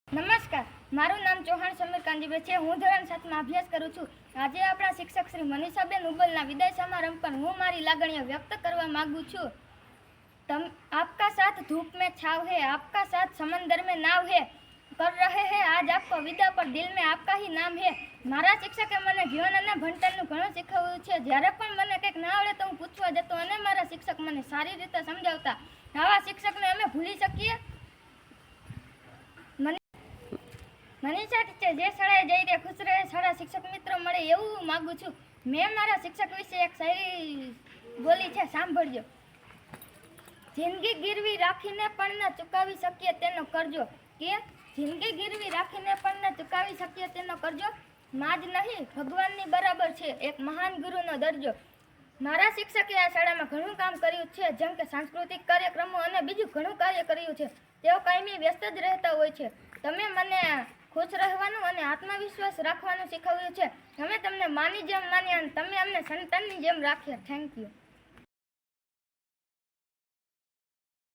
નમસ્કાર, મારું નામ ચૌહાણ સમીર કાંજીભાઈ છે। હું ધોરણ 7માં અભ્યાસ કરું છું। આજે આપણા શિક્ષક શ્રી મનીષાબેન ઉબલના વિદાય સમારંભ પર હું મારી લાગણીઓ વ્યક્ત કરવા માંગુ છું। आपका साथ धूप में छाव है, आपका साथ समंदर में नाव है, कर रहे हैं आज आपको विदा पर दिल में आपका ही नाम है। મારા શિક્ષકે મને જીવન અને ભણતરનું ઘણું શીખવ્યું છે। જ્યારે પણ મને કંઈક ના આવડે તો હું પૂછવા જતો અને મારા શિક્ષક મને સારી રીતે સમજાવતા। આવા શિક્ષકને અમે ભૂલી શકીએ? મનીષા ટીચર જે શાળાએ જઈ રહ્યા ખુશ રહે, સારા શિક્ષક મિત્રો મળે એવું માગું છું। મેં મારા શિક્ષક વિશે એક શાયરી બોલી છે, સાંભળજો। જિંદગી ગીરવી રાખીને પણ ન ચૂકવી શકીએ તેનો કરજો, કે જિંદગી ગીરવી રાખીને પણ ન ચૂકવી શકીએ તેનો કરજો માં જ નહીં ભગવાનની બરાબર છે એક મહાન ગુરુનો દરજ્જો। મારા શિક્ષકે આ શાળામાં ઘણું કામ કર્યું છે, જેમ કે સાંસ્કૃતિક કાર્યક્રમો અને બીજું ઘણું કાર્ય કર્યું છે। તેઓ કાયમી વ્યસ્ત જ રહેતા હોય છે। તમે મને ખુશ રહેવાનું અને આત્મવિશ્વાસ રાખવાનું શીખવ્યું છે। અમે તમને માની જેમ માન્યા અને તમે અમને સંતાનની જેમ રાખ્યા। Thank you.